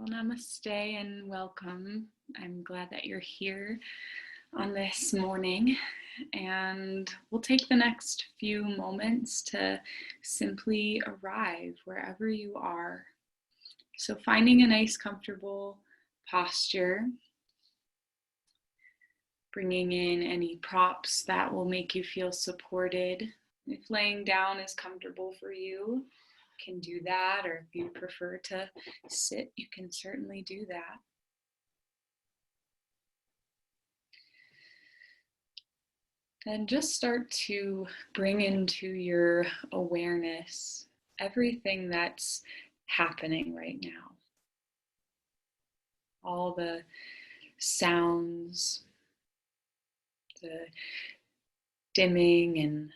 Well, namaste and welcome. I'm glad that you're here on this morning, and we'll take the next few moments to simply arrive wherever you are. So, finding a nice, comfortable posture, bringing in any props that will make you feel supported. If laying down is comfortable for you, can do that, or if you prefer to sit, you can certainly do that. And just start to bring into your awareness everything that's happening right now. All the sounds, the dimming and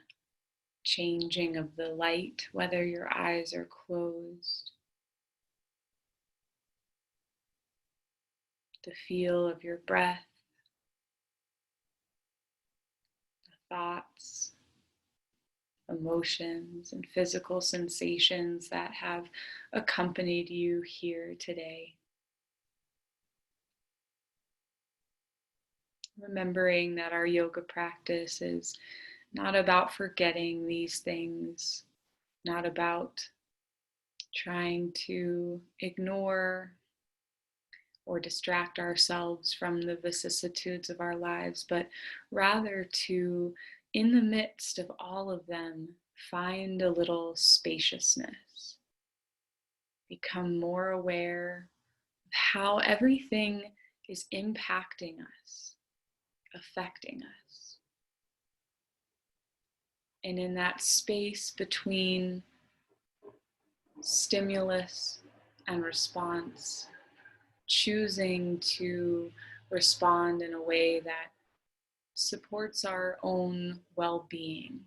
changing of the light, whether your eyes are closed, the feel of your breath, the thoughts, emotions, and physical sensations that have accompanied you here today. Remembering that our yoga practice is not about forgetting these things, not about trying to ignore or distract ourselves from the vicissitudes of our lives, but rather to, in the midst of all of them, find a little spaciousness, become more aware of how everything is impacting us, affecting us. And in that space between stimulus and response, choosing to respond in a way that supports our own well-being,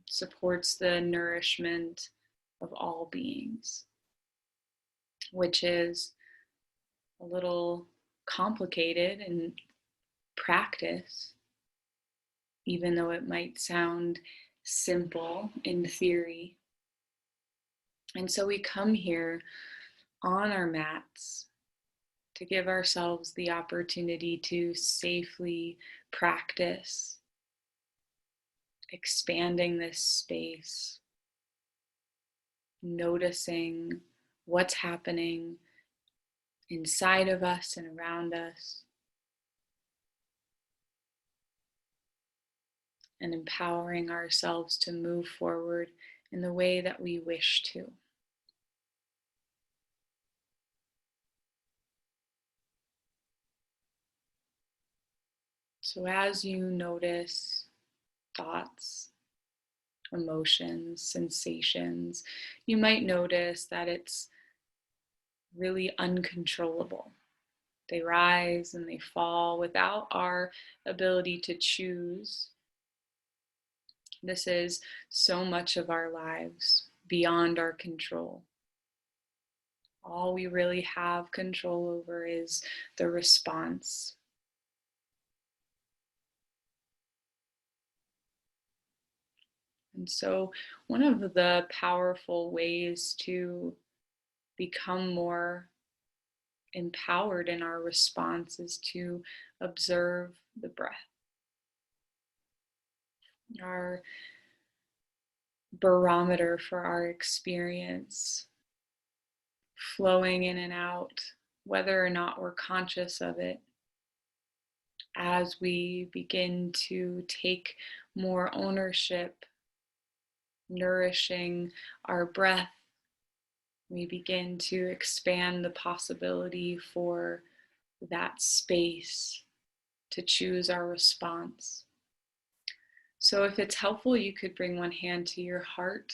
supports the nourishment of all beings, which is a little complicated in practice, even though it might sound simple in theory. And so we come here on our mats to give ourselves the opportunity to safely practice expanding this space, noticing what's happening inside of us and around us, and empowering ourselves to move forward in the way that we wish to. So as you notice thoughts, emotions, sensations, you might notice that it's really uncontrollable. They rise and they fall without our ability to choose. This is so much of our lives beyond our control. All we really have control over is the response. And so one of the powerful ways to become more empowered in our response is to observe the breath. Our barometer for our experience, flowing in and out, whether or not we're conscious of it. As we begin to take more ownership, nourishing our breath, we begin to expand the possibility for that space to choose our response. So if it's helpful, you could bring one hand to your heart,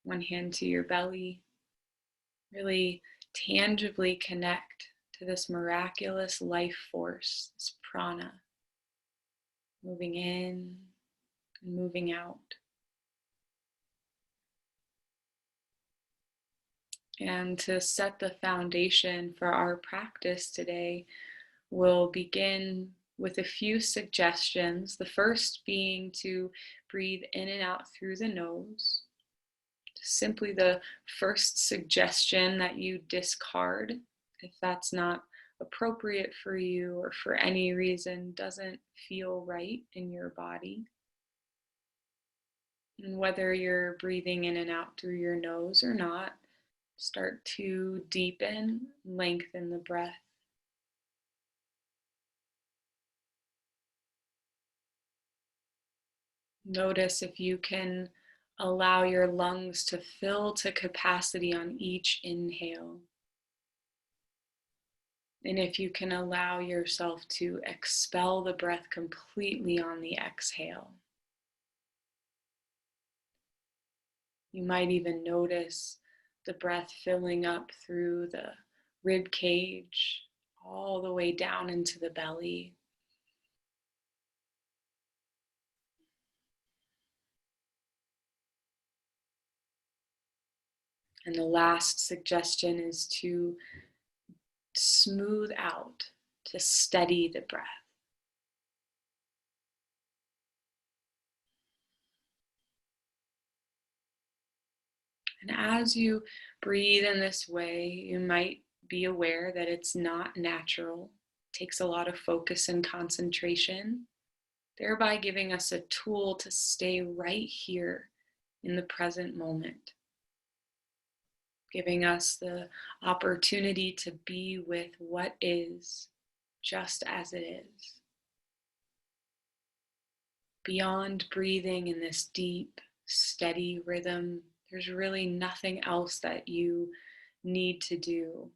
one hand to your belly, really tangibly connect to this miraculous life force, this prana, moving in and moving out. And to set the foundation for our practice today, we'll begin with a few suggestions. The first being to breathe in and out through the nose. Simply the first suggestion that you discard If that's not appropriate for you or for any reason doesn't feel right in your body, and whether you're breathing in and out through your nose or not, start to deepen, lengthen the breath. Notice if you can allow your lungs to fill to capacity on each inhale. And if you can allow yourself to expel the breath completely on the exhale. You might even notice the breath filling up through the rib cage, all the way down into the belly. And the last suggestion is to smooth out, to steady the breath. And as you breathe in this way, you might be aware that it's not natural. It takes a lot of focus and concentration, thereby giving us a tool to stay right here in the present moment, giving us the opportunity to be with what is, just as it is. Beyond breathing in this deep, steady rhythm, there's really nothing else that you need to do.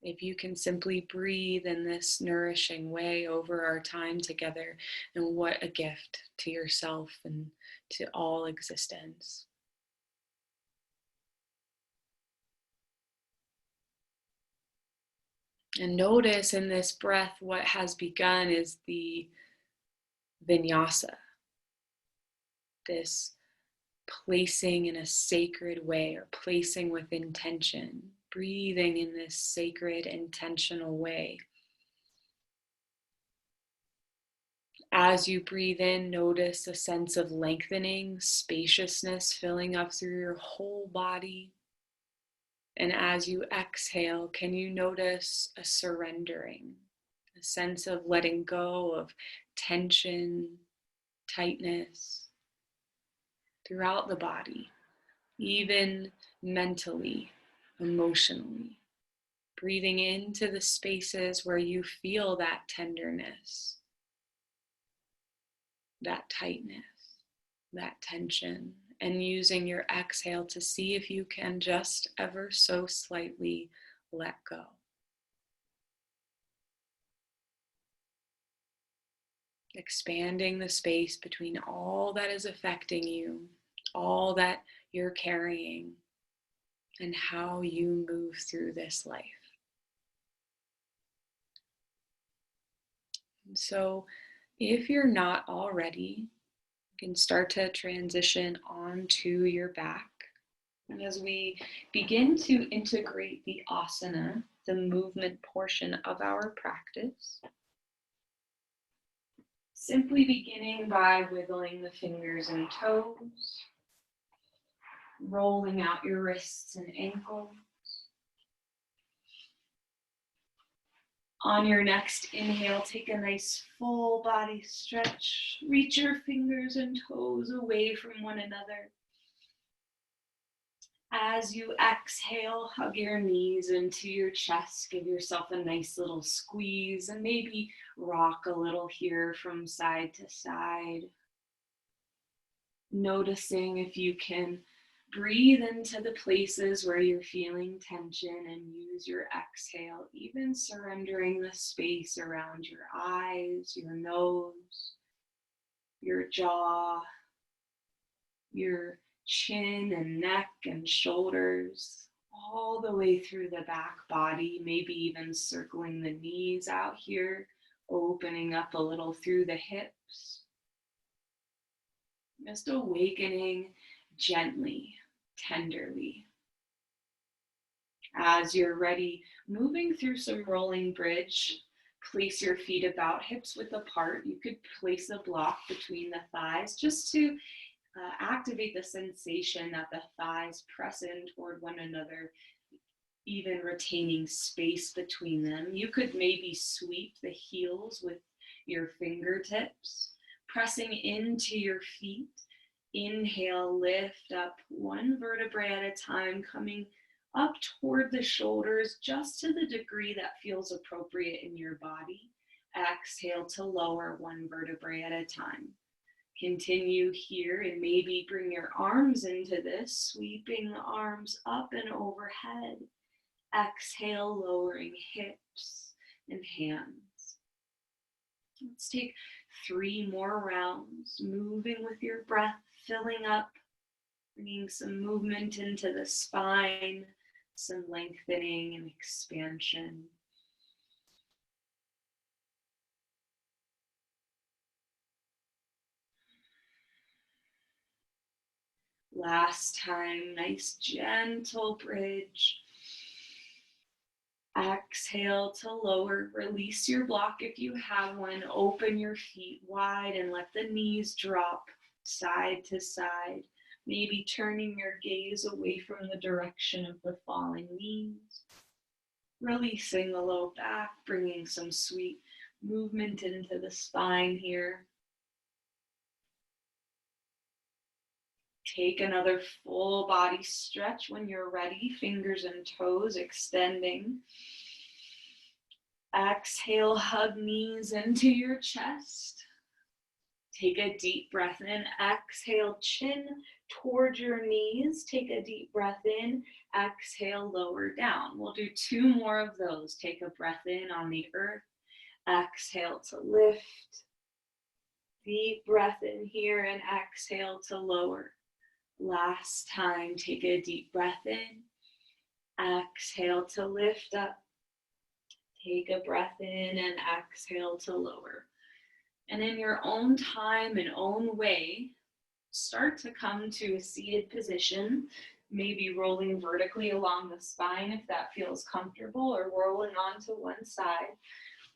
If you can simply breathe in this nourishing way over our time together, and what a gift to yourself and to all existence. And notice in this breath, what has begun is the Vinyasa, this placing in a sacred way or placing with intention, breathing in this sacred, intentional way. As you breathe in, notice a sense of lengthening, spaciousness filling up through your whole body. And as you exhale, can you notice a surrendering, a sense of letting go of tension, tightness throughout the body, even mentally, emotionally. Breathing into the spaces where you feel that tenderness, that tightness, that tension, and using your exhale to see if you can just ever so slightly let go. Expanding the space between all that is affecting you, all that you're carrying, and how you move through this life. And so, if you're not already, you can start to transition onto your back. And as we begin to integrate the asana, the movement portion of our practice, simply beginning by wiggling the fingers and toes, rolling out your wrists and ankles. On your next inhale, take a nice full body stretch. Reach your fingers and toes away from one another. As you exhale, hug your knees into your chest. Give yourself a nice little squeeze and maybe rock a little here from side to side. Noticing if you can breathe into the places where you're feeling tension and use your exhale, even surrendering the space around your eyes, your nose, your jaw, your chin and neck and shoulders, all the way through the back body, maybe even circling the knees out here, opening up a little through the hips. Just awakening gently, tenderly. As you're ready, moving through some rolling bridge, place your feet about hips width apart. You could place a block between the thighs just to activate the sensation that the thighs press in toward one another. even retaining space between them. You could maybe sweep the heels with your fingertips, pressing into your feet. Inhale, lift up one vertebrae at a time, coming up toward the shoulders just to the degree that feels appropriate in your body. Exhale to lower one vertebrae at a time. Continue here and maybe bring your arms into this, sweeping the arms up and overhead. Exhale, lowering hips and hands. Let's take 3 more rounds, moving with your breath, filling up, bringing some movement into the spine, some lengthening and expansion. Last time, nice gentle bridge. Exhale to lower, release your block if you have one, open your feet wide and let the knees drop side to side, maybe turning your gaze away from the direction of the falling knees. Releasing the low back, bringing some sweet movement into the spine here. Take another full body stretch when you're ready, fingers and toes extending. Exhale, hug knees into your chest. Take a deep breath in. Exhale, chin toward your knees. Take a deep breath in. Exhale, lower down. We'll do 2 more of those. Take a breath in on the earth. Exhale to lift. Deep breath in here and exhale to lower. Last time, take a deep breath in. Exhale to lift up. Take a breath in and exhale to lower. And in your own time and own way, start to come to a seated position, maybe rolling vertically along the spine if that feels comfortable, or rolling onto one side.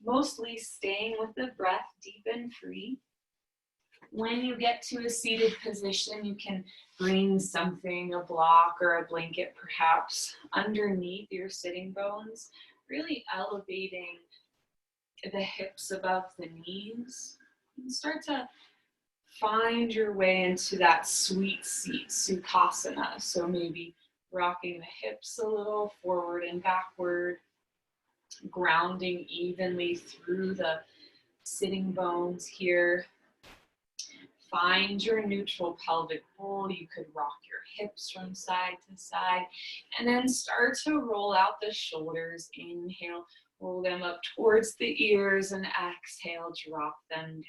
Mostly staying with the breath deep and free. When you get to a seated position, you can bring something, a block or a blanket perhaps, underneath your sitting bones, really elevating the hips above the knees. And start to find your way into that sweet seat, Sukhasana. So maybe rocking the hips a little forward and backward, grounding evenly through the sitting bones here. Find your neutral pelvic bowl. You could rock your hips from side to side, and then start to roll out the shoulders. Inhale, roll them up towards the ears, and exhale, drop them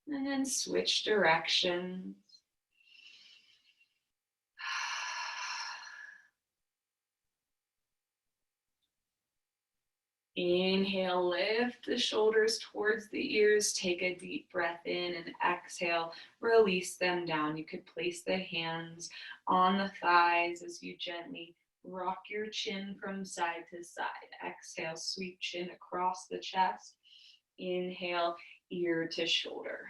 down. And then switch directions. Inhale, lift the shoulders towards the ears. Take a deep breath in and exhale, release them down. You could place the hands on the thighs as you gently rock your chin from side to side. Exhale, sweep chin across the chest. Inhale, ear to shoulder.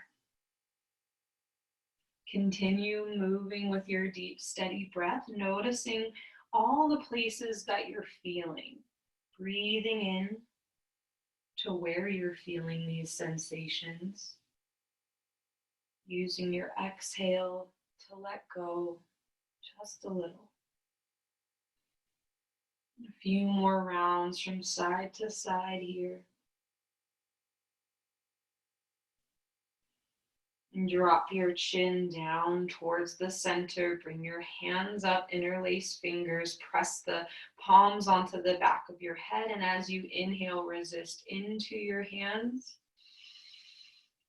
Continue moving with your deep, steady breath, noticing all the places that you're feeling. Breathing in to where you're feeling these sensations. Using your exhale to let go just a little. A few more rounds from side to side here. And drop your chin down towards the center. Bring your hands up, interlace fingers, press the palms onto the back of your head. And as you inhale, resist into your hands.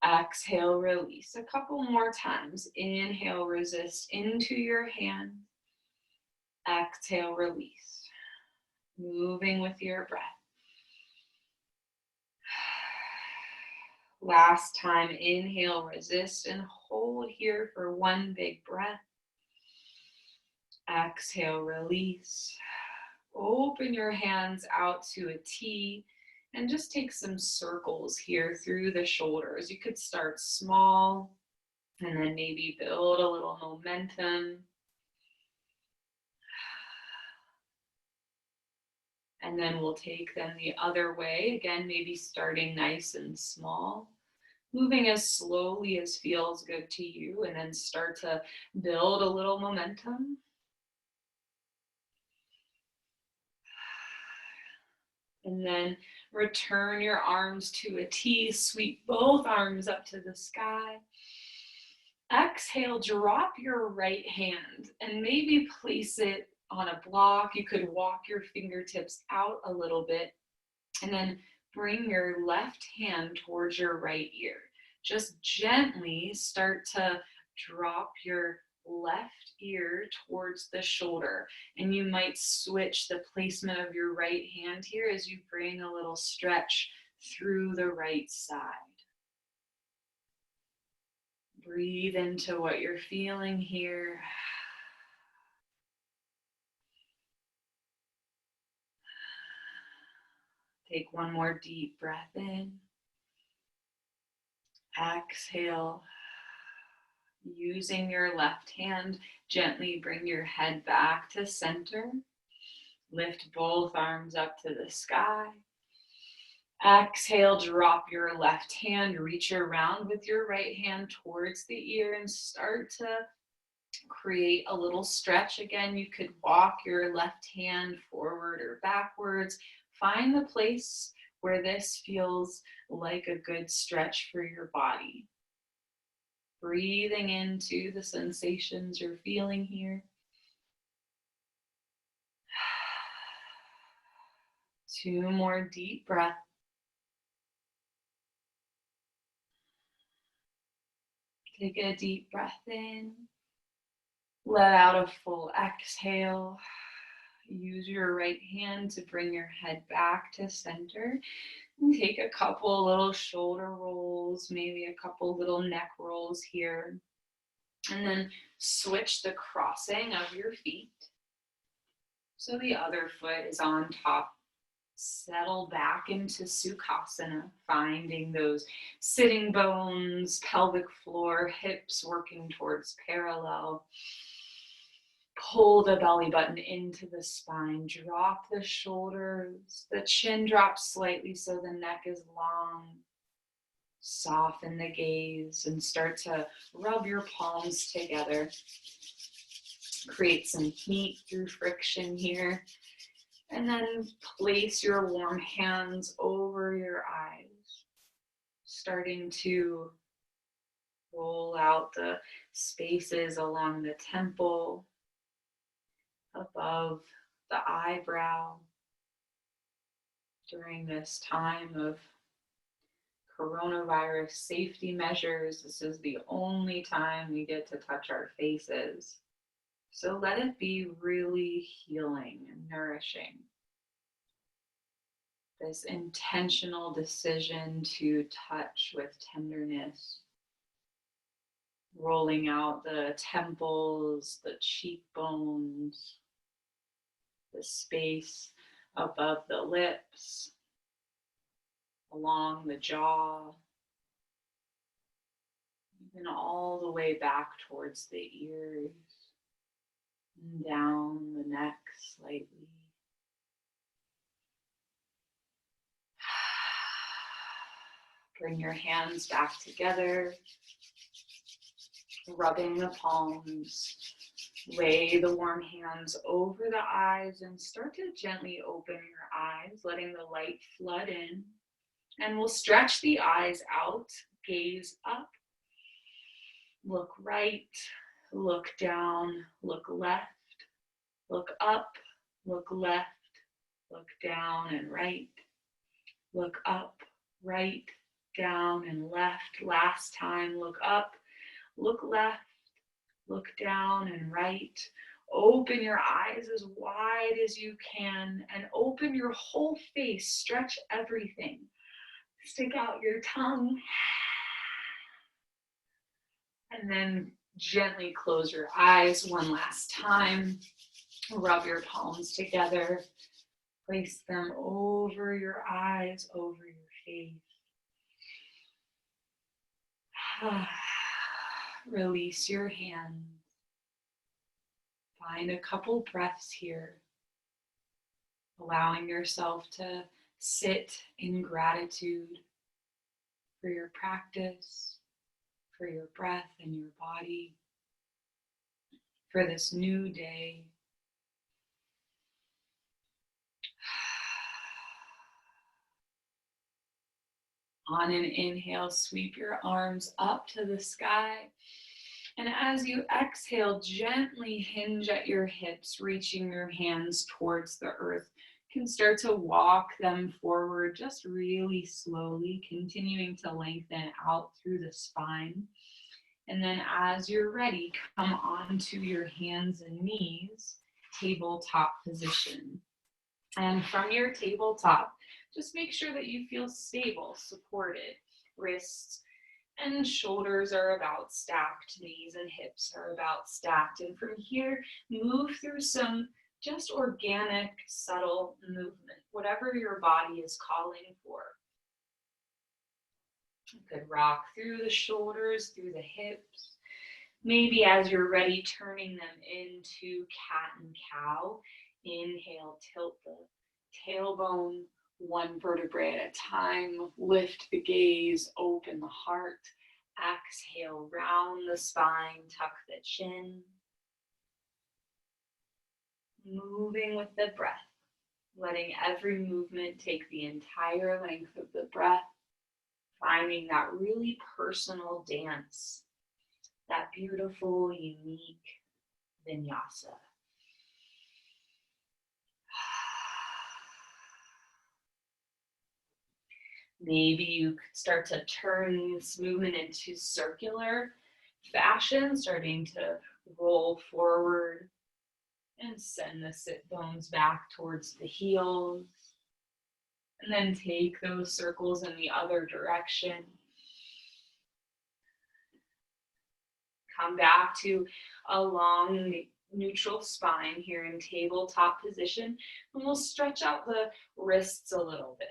Exhale, release. A couple more times. Inhale, resist into your hand. Exhale, release. Moving with your breath. Last time, inhale, resist, and hold here for one big breath. Exhale, release. Open your hands out to a T and just take some circles here through the shoulders. You could start small And then maybe build a little momentum. And then we'll take them the other way. Again, maybe starting nice and small, moving as slowly as feels good to you, and then start to build a little momentum. And then return your arms to a T, sweep both arms up to the sky. Exhale, drop your right hand and maybe place it on a block. You could walk your fingertips out a little bit and then bring your left hand towards your right ear. Just gently start to drop your left ear towards the shoulder. And you might switch the placement of your right hand here as you bring a little stretch through the right side. Breathe into what you're feeling here. Take one more deep breath in. Exhale. Using your left hand, gently bring your head back to center. Lift both arms up to the sky. Exhale, drop your left hand, reach around with your right hand towards the ear and start to create a little stretch. Again, you could walk your left hand forward or backwards. Find the place where this feels like a good stretch for your body. Breathing into the sensations you're feeling here. 2 more deep breaths. Take a deep breath in. Let out a full exhale. Use your right hand to bring your head back to center. And take a couple little shoulder rolls, maybe a couple little neck rolls here. And then switch the crossing of your feet. So the other foot is on top. Settle back into Sukhasana, finding those sitting bones, pelvic floor, hips working towards parallel. Pull the belly button into the spine. Drop the shoulders. The chin drops slightly so the neck is long. Soften the gaze and start to rub your palms together. Create some heat through friction here. And then place your warm hands over your eyes, starting to roll out the spaces along the temple, above the eyebrow. During this time of coronavirus safety measures, this is the only time we get to touch our faces. So let it be really healing and nourishing. This intentional decision to touch with tenderness, rolling out the temples, the cheekbones, the space above the lips, along the jaw, even all the way back towards the ears, and down the neck slightly. Bring your hands back together, rubbing the palms. Lay the warm hands over the eyes and start to gently open your eyes, letting the light flood in. And we'll stretch the eyes out, gaze up, look right, look down, look left, look up, look left, look down and right, look up, right, down and left. Last time, look up, look left, look down and right. Open your eyes as wide as you can and open your whole face. Stretch everything. Stick out your tongue. And then gently close your eyes one last time. Rub your palms together. Place them over your eyes, over your face. release your hands. Find a couple breaths here, allowing yourself to sit in gratitude for your practice, for your breath and your body, for this new day. On an inhale, sweep your arms up to the sky. And as you exhale, gently hinge at your hips, reaching your hands towards the earth. You can start to walk them forward just really slowly, continuing to lengthen out through the spine. And then as you're ready, come onto your hands and knees, tabletop position. And from your tabletop, just make sure that you feel stable, supported. Wrists and shoulders are about stacked, knees and hips are about stacked. And from here, move through some just organic, subtle movement, whatever your body is calling for. You could rock through the shoulders, through the hips. Maybe as you're ready, turning them into cat and cow. Inhale, tilt the tailbone one vertebrae at a time. Lift the gaze, open the heart. Exhale, round the spine, tuck the chin. Moving with the breath, letting every movement take the entire length of the breath, finding that really personal dance, that beautiful, unique Vinyasa. Maybe you could start to turn this movement into circular fashion, starting to roll forward and send the sit bones back towards the heels. And then take those circles in the other direction. Come back to a long neutral spine here in tabletop position. And we'll stretch out the wrists a little bit.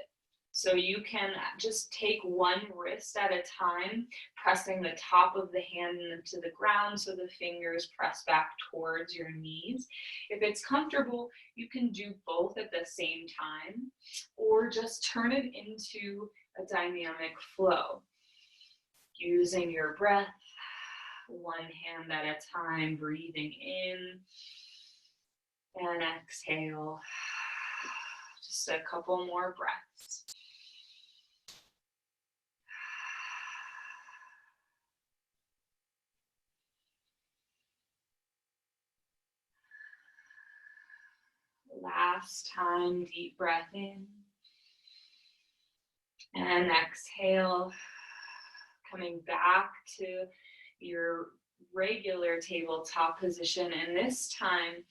So you can just take one wrist at a time, pressing the top of the hand into the ground so the fingers press back towards your knees. If it's comfortable, you can do both at the same time, or just turn it into a dynamic flow. Using your breath, one hand at a time, breathing in and exhale. Just a couple more breaths. Last time, deep breath in and exhale, coming back to your regular tabletop position. And this time,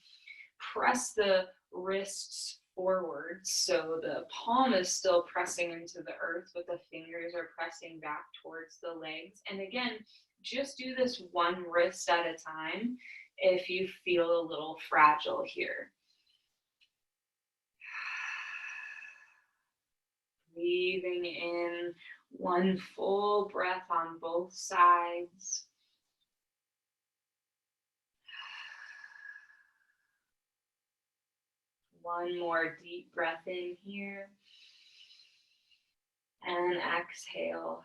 press the wrists forward so the palm is still pressing into the earth, but the fingers are pressing back towards the legs. And again, just do this one wrist at a time if you feel a little fragile here. Breathing in one full breath on both sides. One more deep breath in here. And exhale.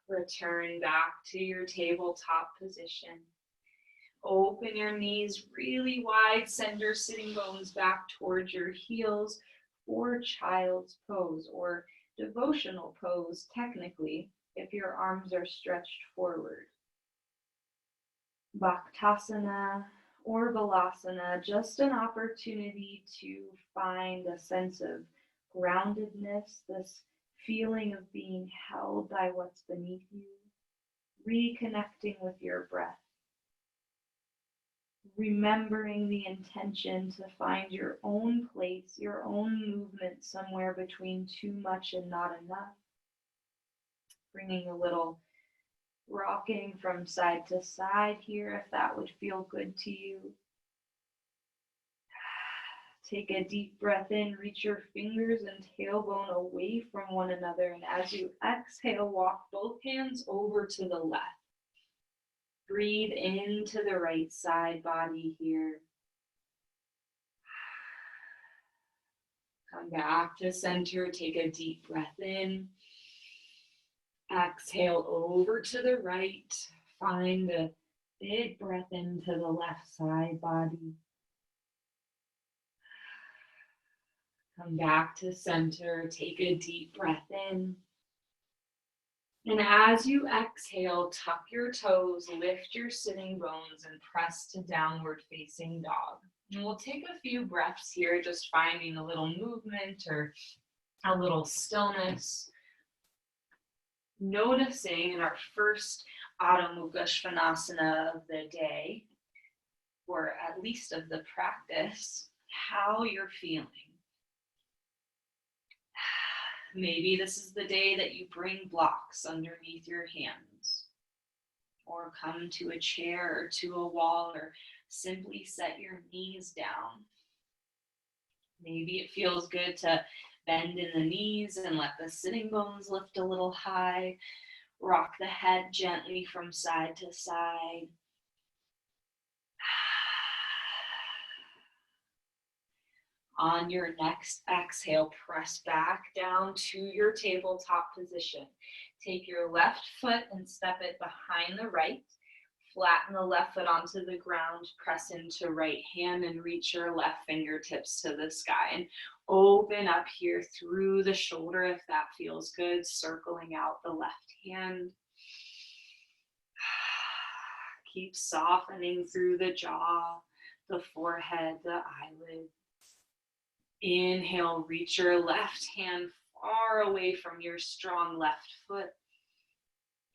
Return back to your tabletop position. Open your knees really wide. Send your sitting bones back towards your heels for child's pose or devotional pose, technically, if your arms are stretched forward. Bhaktasana or Balasana, just an opportunity to find a sense of groundedness, this feeling of being held by what's beneath you, reconnecting with your breath, remembering the intention to find your own place, your own movement somewhere between too much and not enough, bringing a little rocking from side to side here if that would feel good to you. Take a deep breath in, reach your fingers and tailbone away from one another, and as you exhale, walk both hands over to the left. Breathe into the right side body here. Come back to center. Take a deep breath in. Exhale over to the right. Find a big breath into the left side body. Come back to center. Take a deep breath in. And as you exhale, tuck your toes, lift your sitting bones, and press to downward facing dog. And we'll take a few breaths here, just finding a little movement or a little stillness. Noticing in our first Adho Mukha Svanasana of the day, or at least of the practice, how you're feeling. Maybe this is the day that you bring blocks underneath your hands, or come to a chair or to a wall, or simply set your knees down. Maybe it feels good to bend in the knees and let the sitting bones lift a little high. Rock the head gently from side to side. On your next exhale, press back down to your tabletop position. Take your left foot and step it behind the right. Flatten the left foot onto the ground, press into right hand and reach your left fingertips to the sky. And open up here through the shoulder if that feels good, circling out the left hand. Keep softening through the jaw, the forehead, the eyelids. Inhale, reach your left hand far away from your strong left foot.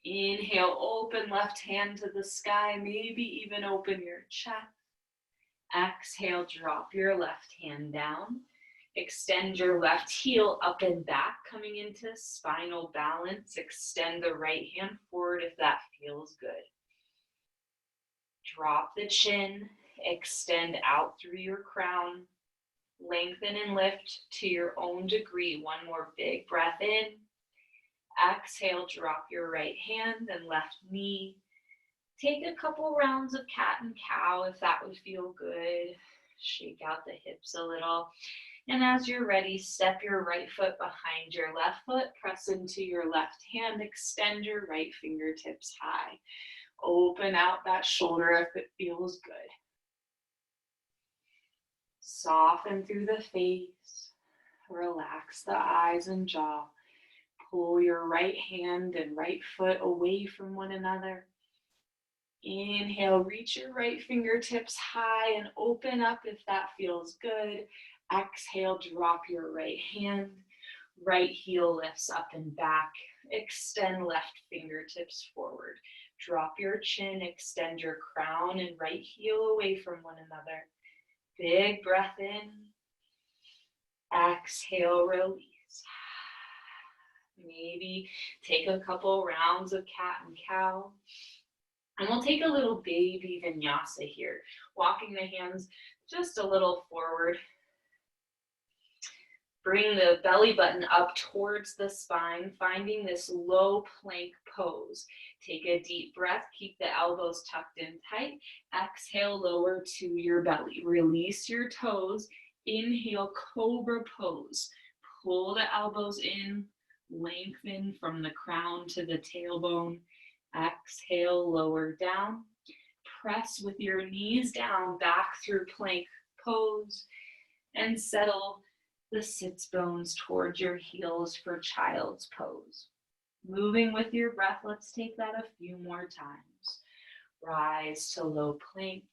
Inhale, open left hand to the sky, maybe even open your chest. Exhale, drop your left hand down. Extend your left heel up and back, coming into spinal balance. Extend the right hand forward if that feels good. Drop the chin, extend out through your crown. Lengthen and lift to your own degree. One more big breath in. Exhale, drop your right hand and left knee. Take a couple rounds of cat and cow if that would feel good. Shake out the hips a little. And as you're ready, step your right foot behind your left foot. Press into your left hand. Extend your right fingertips high. Open out that shoulder if it feels good. Soften through the face. Relax the eyes and jaw. Pull your right hand and right foot away from one another. Inhale, reach your right fingertips high and open up if that feels good. Exhale, drop your right hand. Right heel lifts up and back. Extend left fingertips forward. Drop your chin, extend your crown and right heel away from one another. Big breath in. Exhale, release. Maybe take a couple rounds of cat and cow. And we'll take a little baby vinyasa here, walking the hands just a little forward. Bring the belly button up towards the spine, finding this low plank pose. Take a deep breath, keep the elbows tucked in tight. Exhale, lower to your belly. Release your toes. Inhale, cobra pose. Pull the elbows in, lengthen from the crown to the tailbone. Exhale, lower down. Press with your knees down, back through plank pose, and settle the sits bones towards your heels for child's pose. Moving with your breath, let's take that a few more times. Rise to low plank.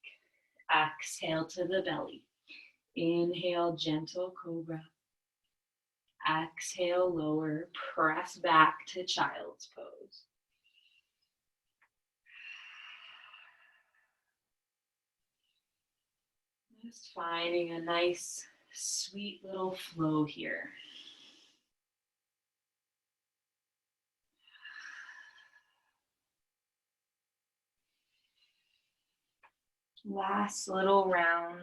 Exhale to the belly. Inhale, gentle cobra. Exhale, lower. Press back to child's pose. Just finding a nice, sweet little flow here. Last little round.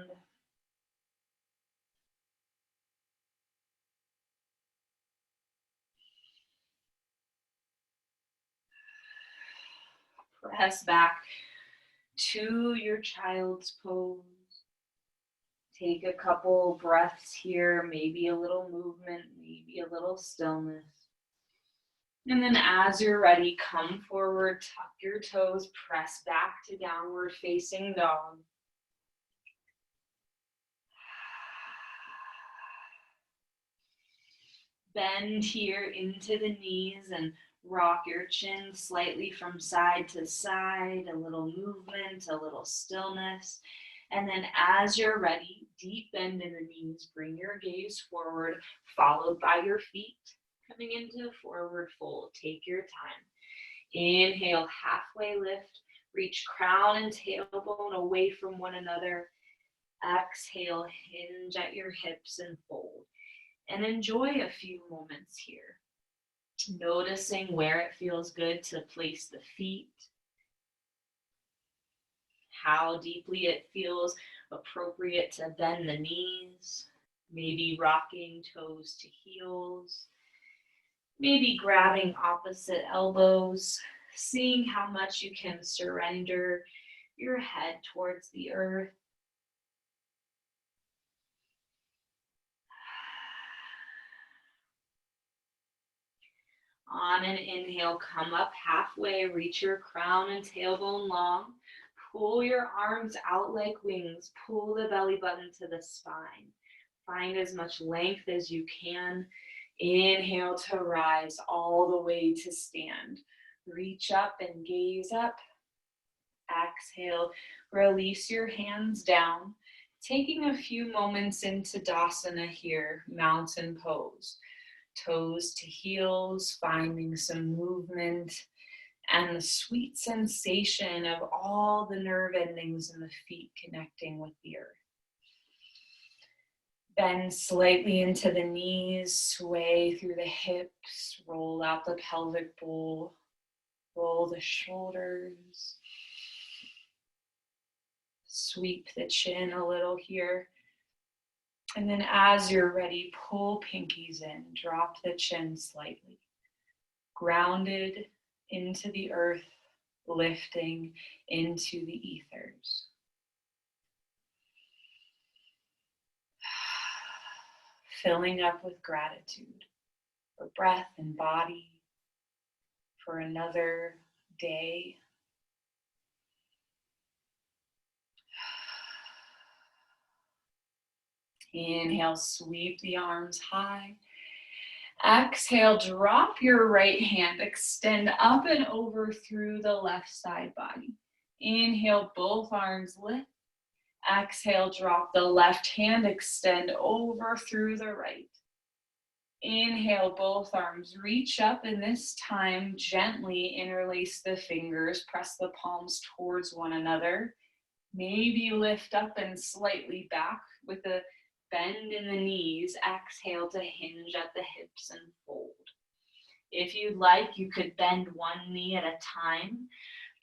Press back to your child's pose. Take a couple breaths here, maybe a little movement, maybe a little stillness. And then as you're ready, come forward, tuck your toes, press back to downward facing dog. Bend here into the knees and rock your chin slightly from side to side, a little movement, a little stillness. And then as you're ready, deep bend in the knees, bring your gaze forward, followed by your feet coming into forward fold. Take your time. Inhale, halfway lift, reach crown and tailbone away from one another. Exhale, hinge at your hips and fold. And enjoy a few moments here. Noticing where it feels good to place the feet, how deeply it feels appropriate to bend the knees, maybe rocking toes to heels, maybe grabbing opposite elbows, seeing how much you can surrender your head towards the earth. On an inhale, come up halfway, reach your crown and tailbone long. Pull your arms out like wings. Pull the belly button to the spine. Find as much length as you can. Inhale to rise all the way to stand. Reach up and gaze up. Exhale, release your hands down. Taking a few moments into Tadasana here, mountain pose. Toes to heels, finding some movement and the sweet sensation of all the nerve endings in the feet connecting with the earth. Bend slightly into the knees, sway through the hips, roll out the pelvic bowl, roll the shoulders, sweep the chin a little here. And then as you're ready, pull pinkies in, drop the chin slightly. Grounded into the earth, lifting into the ethers. Filling up with gratitude for breath and body, for another day. Inhale, sweep the arms high. Exhale, drop your right hand, extend up and over through the left side body. Inhale, both arms lift. Exhale, drop the left hand, extend over through the right. Inhale, both arms reach up, and this time gently interlace the fingers, press the palms towards one another. Maybe lift up and slightly back with a bend in the knees. Exhale to hinge at the hips and fold. If you'd like, you could bend one knee at a time,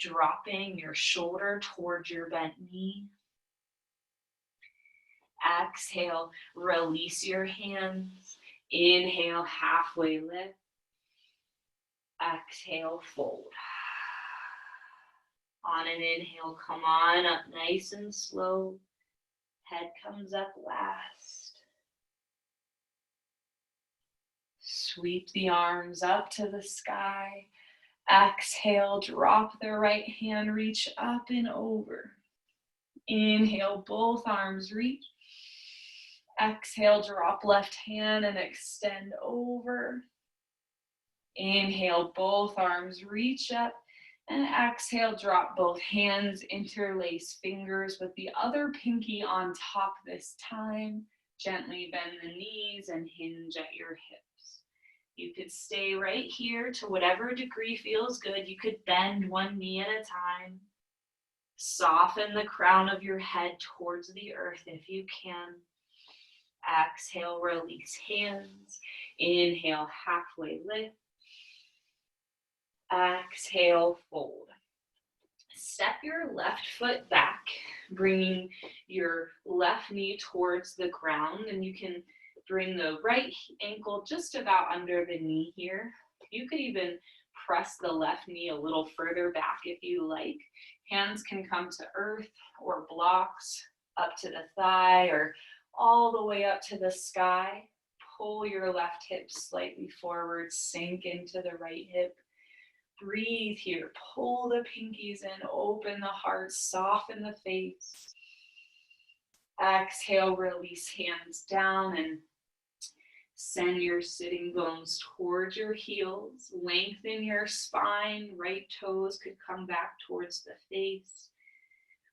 dropping your shoulder towards your bent knee. Exhale, release your hands. Inhale, halfway lift. Exhale, fold. On an inhale, come on up nice and slow. Head comes up last. Sweep the arms up to the sky. Exhale, drop the right hand, reach up and over. Inhale, both arms reach. Exhale, drop left hand and extend over. Inhale, both arms reach up. And exhale, drop both hands, interlace fingers with the other pinky on top this time. Gently bend the knees and hinge at your hips. You could stay right here to whatever degree feels good. You could bend one knee at a time. Soften the crown of your head towards the earth if you can. Exhale, release hands. Inhale, halfway lift. Exhale, fold. Step your left foot back, bringing your left knee towards the ground, and you can bring the right ankle just about under the knee here. You could even press the left knee a little further back if you like. Hands can come to earth or blocks up to the thigh or all the way up to the sky. Pull your left hip slightly forward, sink into the right hip. Breathe here. Pull the pinkies in, open the heart, soften the face. Exhale, release hands down and send your sitting bones towards your heels. Lengthen your spine. Right toes could come back towards the face.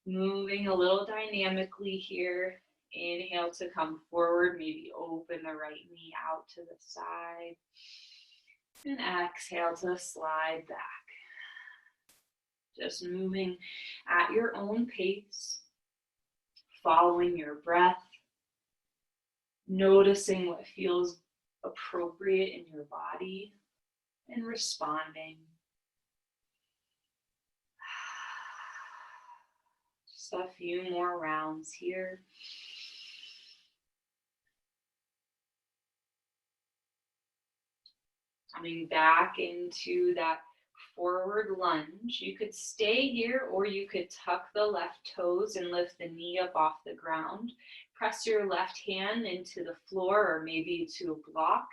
Moving a little dynamically here. Inhale to come forward. Maybe open the right knee out to the side. And exhale to slide back. Just moving at your own pace. Following your breath. Noticing what feels appropriate in your body and responding. Just a few more rounds here. Coming back into that forward lunge. You could stay here or you could tuck the left toes and lift the knee up off the ground. Press your left hand into the floor or maybe to a block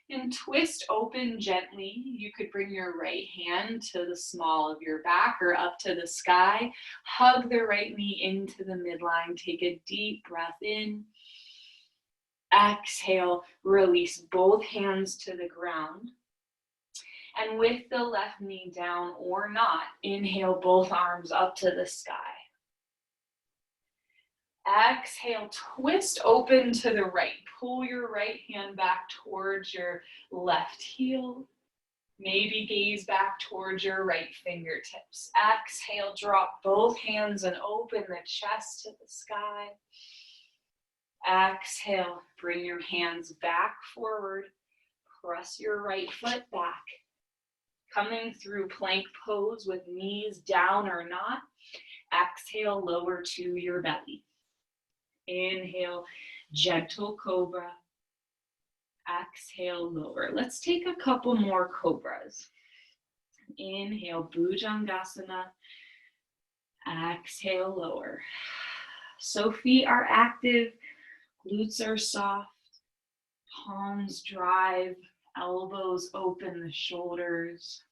and twist open gently. You could bring your right hand to the small of your back or up to the sky. Hug the right knee into the midline. Take a deep breath in. Exhale, release both hands to the ground. And with the left knee down or not, inhale both arms up to the sky. Exhale, twist open to the right. Pull your right hand back towards your left heel. Maybe gaze back towards your right fingertips. Exhale, drop both hands and open the chest to the sky. Exhale, bring your hands back forward. Press your right foot back. Coming through plank pose with knees down or not. Exhale, lower to your belly. Inhale, gentle cobra. Exhale, lower. Let's take a couple more cobras. Inhale, Bhujangasana. Exhale, lower. So feet are active, glutes are soft, palms drive, elbows open the shoulders.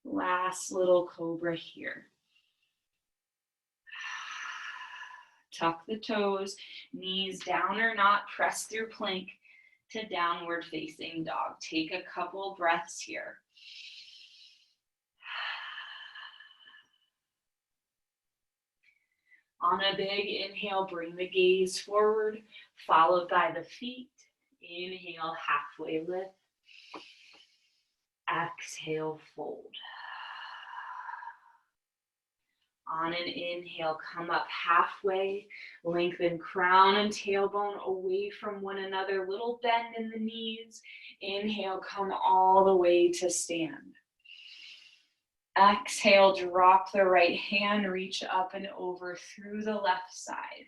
Last little cobra here. Tuck the toes, knees down or not, press through plank to downward facing dog. Take a couple breaths here. On a big inhale, bring the gaze forward, followed by the feet. Inhale, halfway lift. Exhale, fold. On an inhale, come up halfway, lengthen crown and tailbone away from one another, little bend in the knees. Inhale, come all the way to stand. Exhale, drop the right hand, reach up and over through the left side.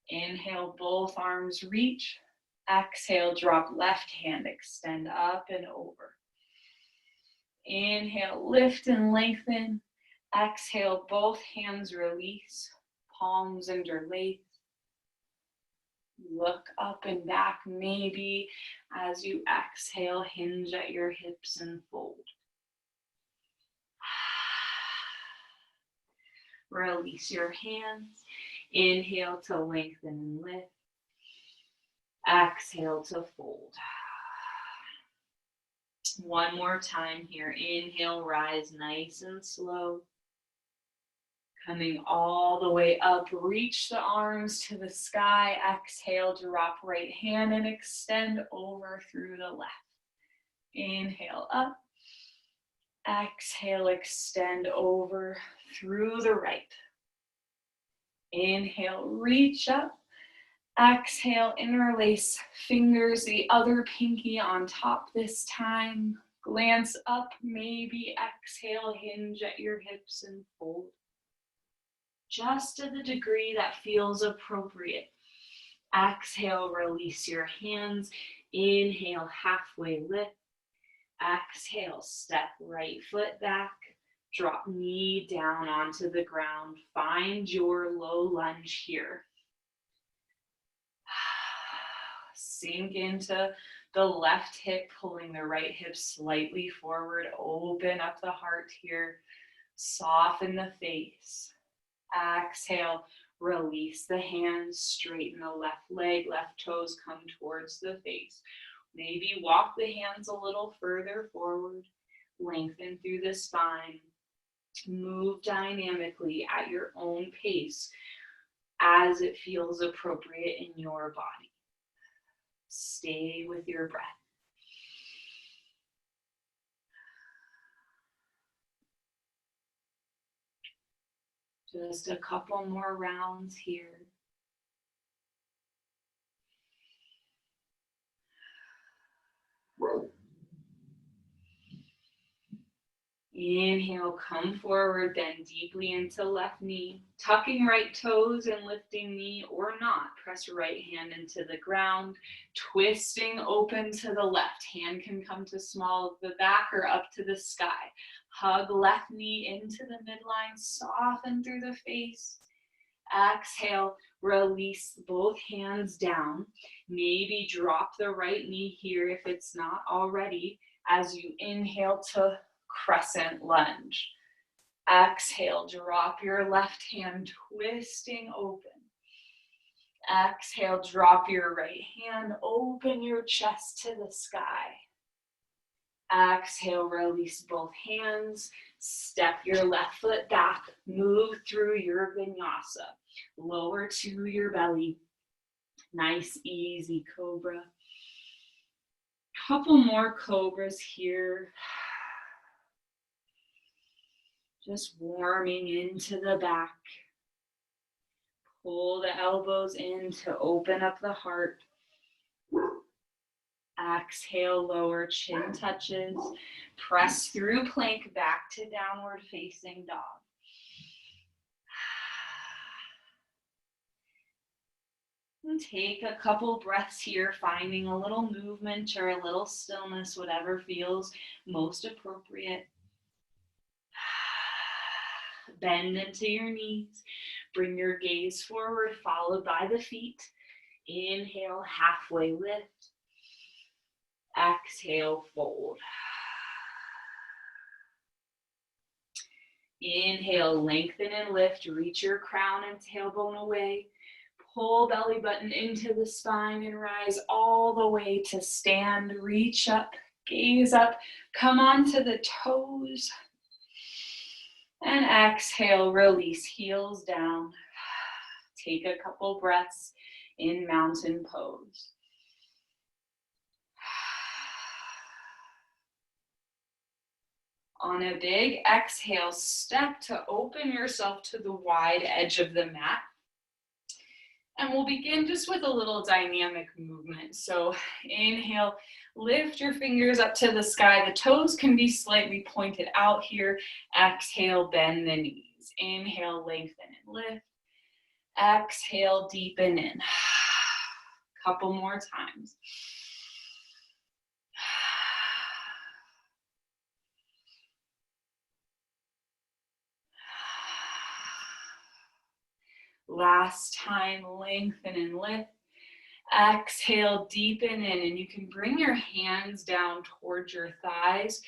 Inhale, both arms reach. Exhale, drop left hand, extend up and over. Inhale, lift and lengthen. Exhale, both hands release, palms interlace. Look up and back, maybe as you exhale, hinge at your hips and fold. Release your hands. Inhale to lengthen and lift. Exhale to fold. One more time here. Inhale, rise nice and slow. Coming all the way up, reach the arms to the sky. Exhale, drop right hand and extend over through the left. Inhale up. Exhale, extend over through the right. Inhale, reach up. Exhale, interlace fingers, the other pinky on top this time. Glance up, maybe exhale, hinge at your hips and fold. Just to the degree that feels appropriate. Exhale, release your hands. Inhale, halfway lift. Exhale, step right foot back. Drop knee down onto the ground. Find your low lunge here. Sink into the left hip, pulling the right hip slightly forward. Open up the heart here. Soften the face. Exhale, release the hands, straighten the left leg, left toes come towards the face. Maybe walk the hands a little further forward. Lengthen through the spine. Move dynamically at your own pace as it feels appropriate in your body. Stay with your breath. Just a couple more rounds here. Inhale, come forward, bend deeply into left knee, tucking right toes and lifting knee or not. Press right hand into the ground, twisting open to the left. Hand can come to small of the back or up to the sky. Hug left knee into the midline, soften through the face. Exhale, release both hands down. Maybe drop the right knee here if it's not already as you inhale to crescent lunge. Exhale, drop your left hand, twisting open. Exhale, drop your right hand, open your chest to the sky. Exhale, release both hands, step your left foot back, move through your vinyasa. Lower to your belly. Nice, easy cobra. Couple more cobras here. Just warming into the back. Pull the elbows in to open up the heart. Exhale, lower chin touches. Press through plank back to downward facing dog. And take a couple breaths here, finding a little movement or a little stillness, whatever feels most appropriate. Bend into your knees. Bring your gaze forward, followed by the feet. Inhale, halfway lift. Exhale, fold. Inhale, lengthen and lift. Reach your crown and tailbone away. Pull belly button into the spine and rise all the way to stand. Reach up, gaze up, come onto the toes. And exhale, release, heels down. Take a couple breaths in mountain pose. On a big exhale, step to open yourself to the wide edge of the mat. And we'll begin just with a little dynamic movement. So inhale, lift your fingers up to the sky. The toes can be slightly pointed out here. Exhale, bend the knees. Inhale, lengthen and lift. Exhale, deepen in. Couple more times. Last time, lengthen and lift. Exhale, deepen in, and you can bring your hands down towards your thighs.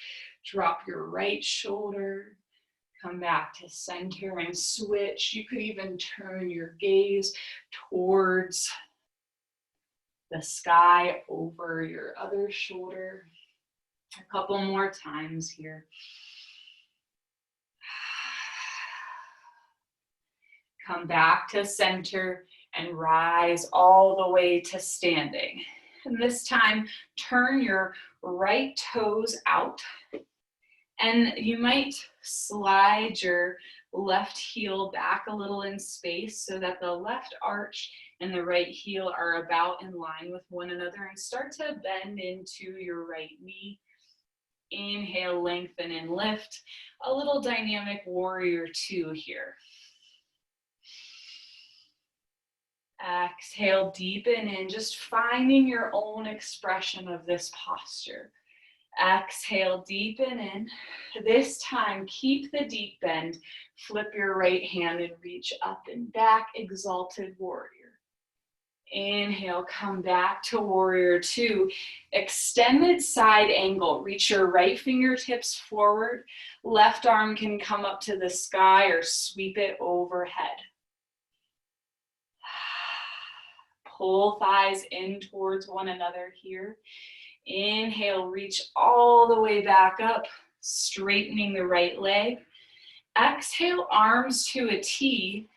Drop your right shoulder. Come back to center and switch. You could even turn your gaze towards the sky over your other shoulder. A couple more times here. Come back to center and rise all the way to standing. And this time, turn your right toes out. And you might slide your left heel back a little in space so that the left arch and the right heel are about in line with one another, and start to bend into your right knee. Inhale, lengthen and lift. A little dynamic warrior two here. Exhale, deepen in, just finding your own expression of this posture. Exhale, deepen in. This time, keep the deep bend. Flip your right hand and reach up and back, exalted warrior. Inhale, come back to warrior two. Extended side angle. Reach your right fingertips forward. Left arm can come up to the sky or sweep it overhead. Pull thighs in towards one another here. Inhale, reach all the way back up, straightening the right leg. Exhale, arms to a T.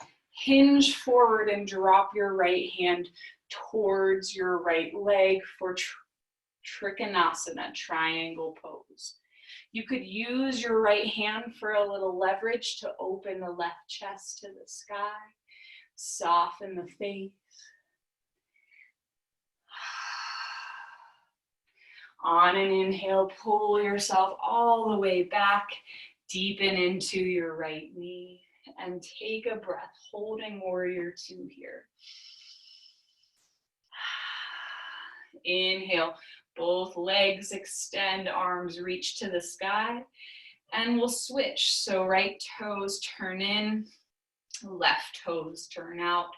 Hinge forward and drop your right hand towards your right leg for Trikonasana, triangle pose. You could use your right hand for a little leverage to open the left chest to the sky. Soften the face. On an inhale, pull yourself all the way back, deepen into your right knee, and take a breath, holding warrior two here. Inhale, both legs extend, arms reach to the sky, and we'll switch. So right toes turn in, left toes turn out,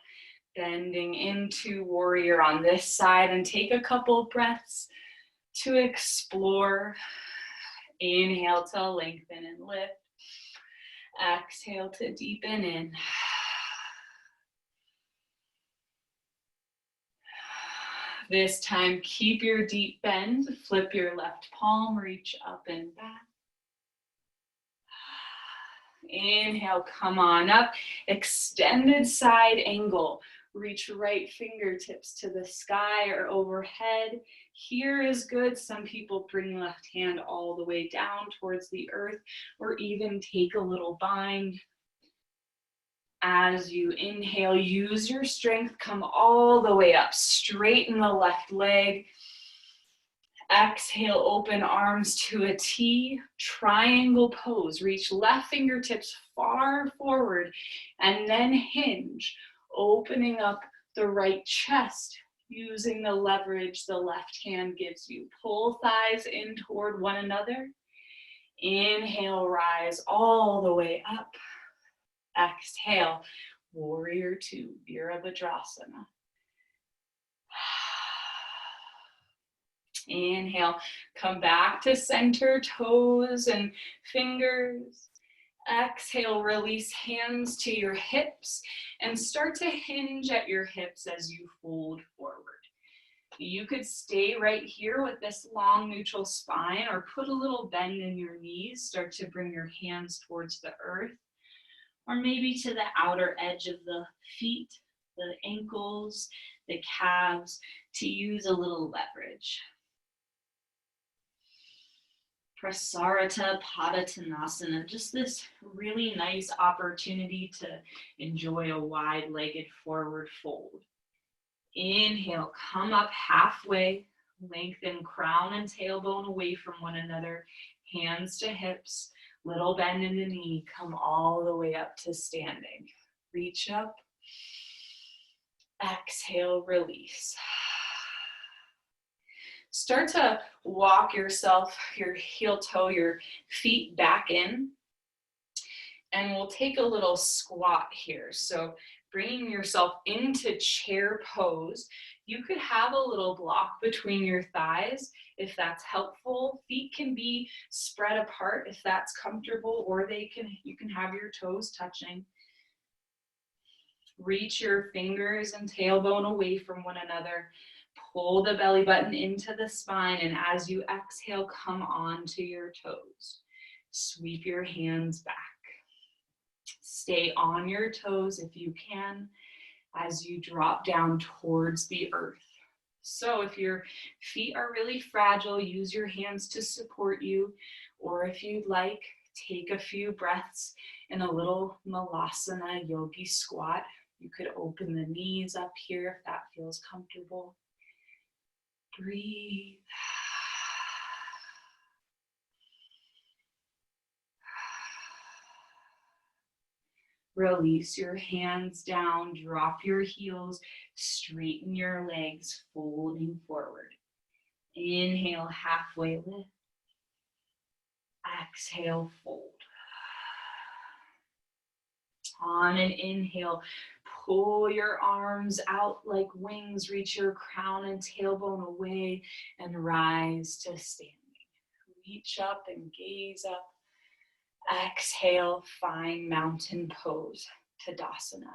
bending into warrior on this side, and take a couple breaths to explore. Inhale to lengthen and lift. Exhale to deepen in. This time, keep your deep bend. Flip your left palm, reach up and back. Inhale, come on up. Extended side angle. Reach right fingertips to the sky or overhead. Here is good. Some people bring left hand all the way down towards the earth, or even take a little bind. As you inhale, use your strength, come all the way up. Straighten the left leg. Exhale, open arms to a T, triangle pose. Reach left fingertips far forward and then hinge, opening up the right chest using the leverage the left hand gives you. Pull thighs in toward one another. Inhale, rise all the way up. Exhale, warrior two, Virabhadrasana. Inhale, come back to center, toes and fingers. Exhale, release hands to your hips and start to hinge at your hips as you fold forward. You could stay right here with this long neutral spine or put a little bend in your knees. Start to bring your hands towards the earth or maybe to the outer edge of the feet, the ankles, the calves to use a little leverage. Prasarita Padottanasana, just this really nice opportunity to enjoy a wide-legged forward fold. Inhale, come up halfway, lengthen crown and tailbone away from one another, hands to hips, little bend in the knee, come all the way up to standing. Reach up, exhale, release. Start to walk yourself, your heel toe, your feet back in. And we'll take a little squat here. So bringing yourself into chair pose. You could have a little block between your thighs if that's helpful. Feet can be spread apart if that's comfortable, or you can have your toes touching. Reach your fingers and tailbone away from one another. Pull the belly button into the spine, and as you exhale, come onto your toes. Sweep your hands back. Stay on your toes if you can as you drop down towards the earth. So if your feet are really fragile, use your hands to support you, or if you'd like, take a few breaths in a little Malasana yogi squat. You could open the knees up here if that feels comfortable. Breathe. Release your hands down, drop your heels, straighten your legs, folding forward. Inhale, halfway lift. Exhale, fold. On an inhale, pull your arms out like wings, reach your crown and tailbone away and rise to standing. Reach up and gaze up. Exhale, find mountain pose, Tadasana.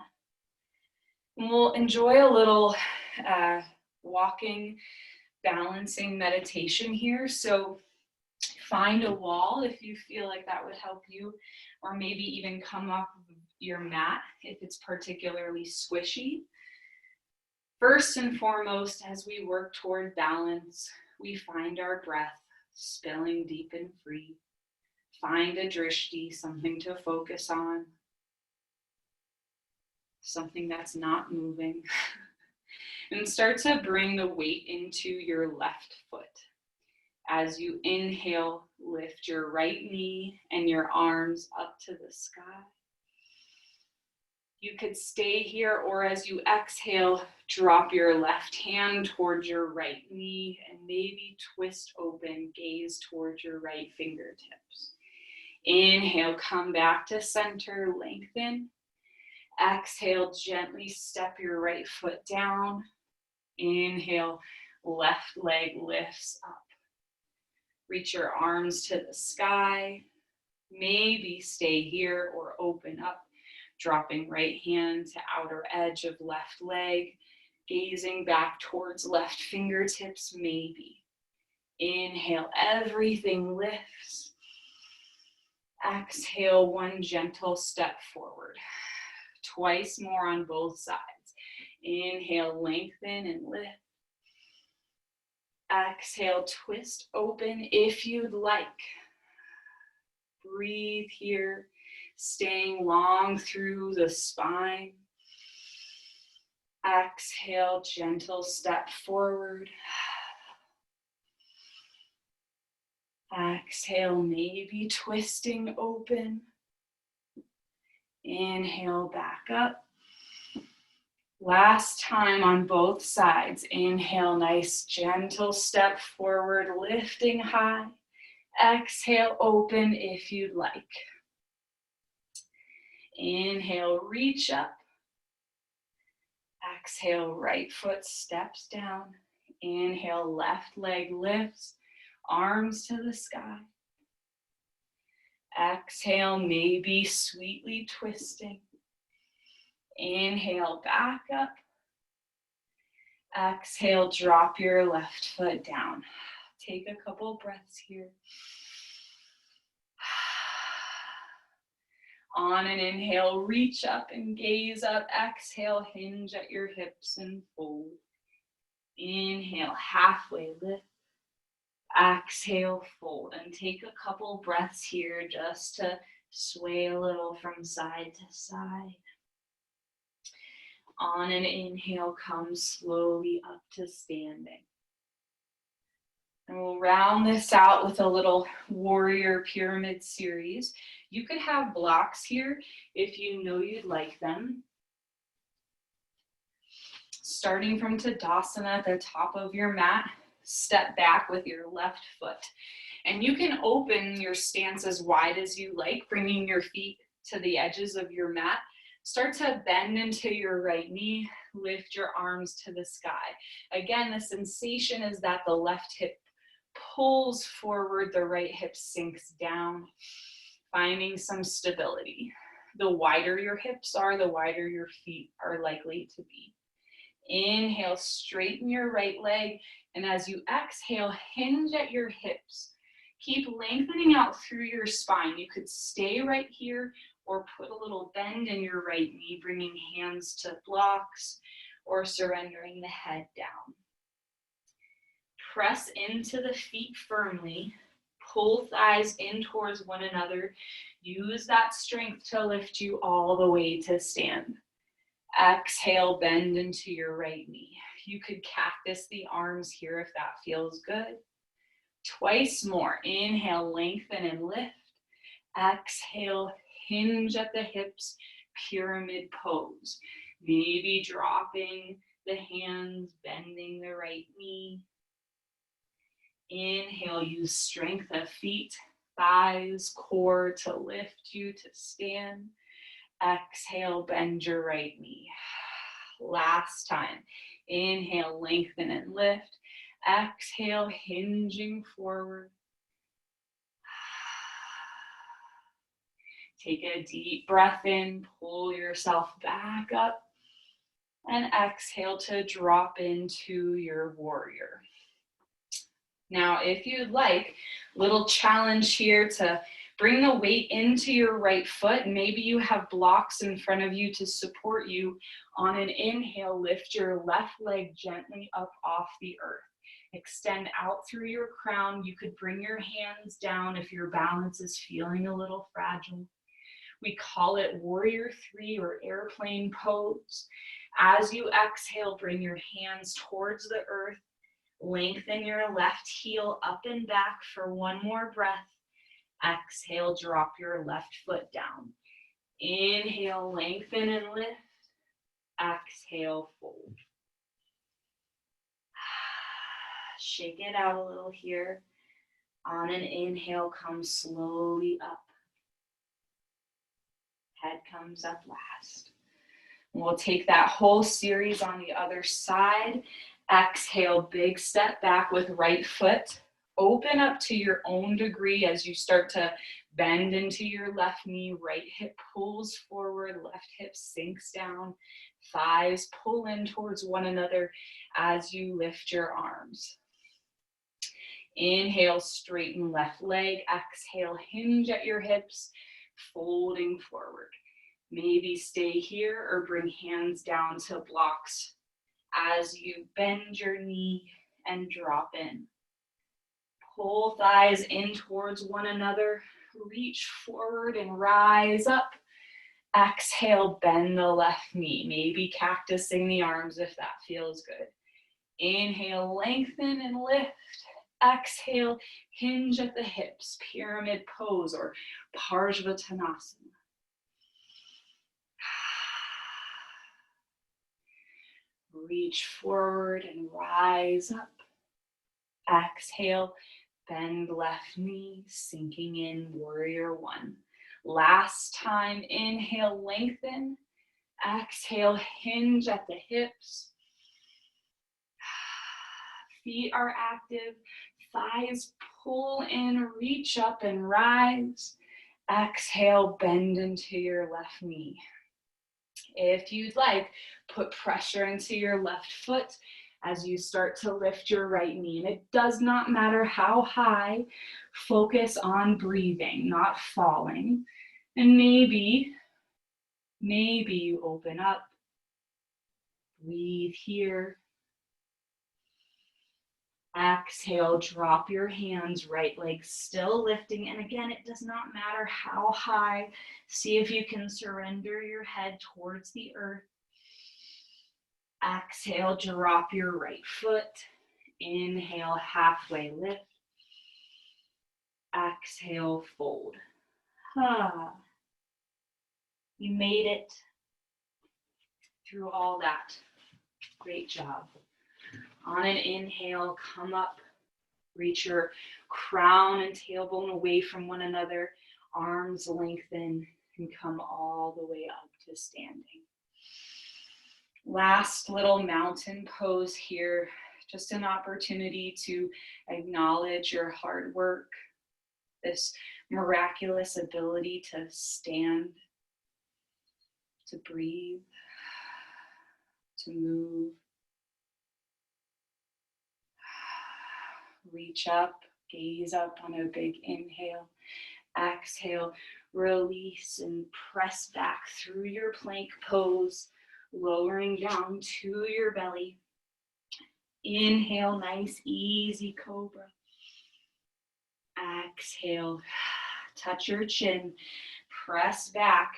And we'll enjoy a little walking, balancing meditation here. So find a wall if you feel like that would help you, or maybe even come off of your mat if it's particularly squishy. First and foremost, as we work toward balance, we find our breath, spilling deep and free. Find a drishti, something to focus on, something that's not moving. And start to bring the weight into your left foot. As you inhale, lift your right knee and your arms up to the sky. You could stay here, or as you exhale, drop your left hand towards your right knee and maybe twist open, gaze towards your right fingertips. Inhale, come back to center, lengthen. Exhale, gently step your right foot down. Inhale, left leg lifts up. Reach your arms to the sky. Maybe stay here or open up, dropping right hand to outer edge of left leg, gazing back towards left fingertips, maybe. Inhale, everything lifts. Exhale, one gentle step forward. Twice more on both sides. Inhale, lengthen and lift. Exhale, twist open if you'd like. Breathe here, staying long through the spine. Exhale, gentle step forward. Exhale, maybe twisting open. Inhale, back up. Last time on both sides. Inhale, nice gentle step forward, lifting high. Exhale, open if you'd like. Inhale, reach up. Exhale, right foot steps down. Inhale, left leg lifts, arms to the sky. Exhale, maybe sweetly twisting. Inhale, back up. Exhale, drop your left foot down. Take a couple breaths here. On an inhale, reach up and gaze up. Exhale, hinge at your hips and fold. Inhale, halfway lift. Exhale, fold. And take a couple breaths here just to sway a little from side to side. On an inhale, come slowly up to standing. And we'll round this out with a little warrior pyramid series. You could have blocks here if you know you'd like them. Starting from Tadasana at the top of your mat, step back with your left foot. And you can open your stance as wide as you like, bringing your feet to the edges of your mat. Start to bend into your right knee, lift your arms to the sky. Again, the sensation is that the left hip pulls forward, the right hip sinks down, finding some stability. The wider your hips are, the wider your feet are likely to be. Inhale, straighten your right leg, and as you exhale, hinge at your hips. Keep lengthening out through your spine. You could stay right here or put a little bend in your right knee, bringing hands to blocks or surrendering the head down. Press into the feet firmly. Pull thighs in towards one another. Use that strength to lift you all the way to stand. Exhale, bend into your right knee. You could cactus the arms here if that feels good. Twice more. Inhale, lengthen and lift. Exhale, hinge at the hips, pyramid pose. Maybe dropping the hands, bending the right knee. Inhale, use strength of feet thighs, core to lift you to stand. Exhale, bend your right knee. Last time. Inhale, lengthen and lift. Exhale, hinging forward. Take a deep breath in, pull yourself back up, and exhale to drop into your warrior. Now, if you'd like, little challenge here to bring the weight into your right foot. Maybe you have blocks in front of you to support you. On an inhale, lift your left leg gently up off the earth. Extend out through your crown. You could bring your hands down if your balance is feeling a little fragile. We call it warrior 3 or airplane pose. As you exhale, bring your hands towards the earth. Lengthen your left heel up and back for one more breath. Exhale, drop your left foot down. Inhale, lengthen and lift. Exhale, fold. Shake it out a little here. On an inhale, come slowly up. Head comes up last. We'll take that whole series on the other side. Exhale, big step back with right foot. Open up to your own degree as you start to bend into your left knee. Right hip pulls forward, left hip sinks down. Thighs pull in towards one another as you lift your arms. Inhale, straighten left leg. Exhale, hinge at your hips, folding forward. Maybe stay here or bring hands down to blocks as you bend your knee and drop in. Pull thighs in towards one another. Reach forward and rise up. Exhale, bend the left knee. Maybe cactusing the arms if that feels good. Inhale, lengthen and lift. Exhale, hinge at the hips, pyramid pose or Parsvatanasana. Reach forward and rise up. Exhale, bend left knee, sinking in, warrior 1. Last time, inhale, lengthen. Exhale, hinge at the hips. Feet are active. Thighs pull in, reach up and rise. Exhale, bend into your left knee. If you'd like, put pressure into your left foot as you start to lift your right knee. And it does not matter how high, focus on breathing, not falling. And maybe you open up, breathe here. Exhale, drop your hands, right leg still lifting. And again, it does not matter how high. See if you can surrender your head towards the earth. Exhale, drop your right foot. Inhale, halfway lift. Exhale, fold. You made it through all that. Great job. On an inhale, come up. Reach your crown and tailbone away from one another. Arms lengthen and come all the way up to standing. Last little mountain pose here. Just an opportunity to acknowledge your hard work, this miraculous ability to stand, to breathe, to move. Reach up, gaze up on a big inhale. Exhale, release and press back through your plank pose, lowering down to your belly. Inhale, nice, easy cobra. Exhale, touch your chin, press back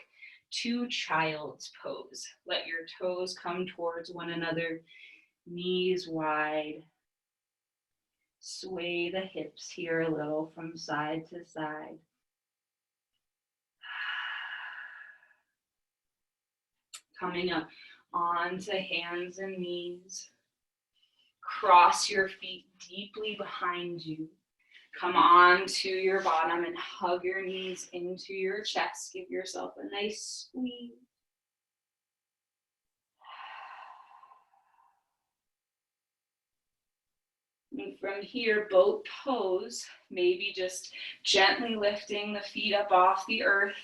to child's pose. Let your toes come towards one another, knees wide. Sway the hips here a little from side to side. Coming up onto hands and knees. Cross your feet deeply behind you. Come on to your bottom and hug your knees into your chest. Give yourself a nice squeeze. And from here, boat pose, maybe just gently lifting the feet up off the earth,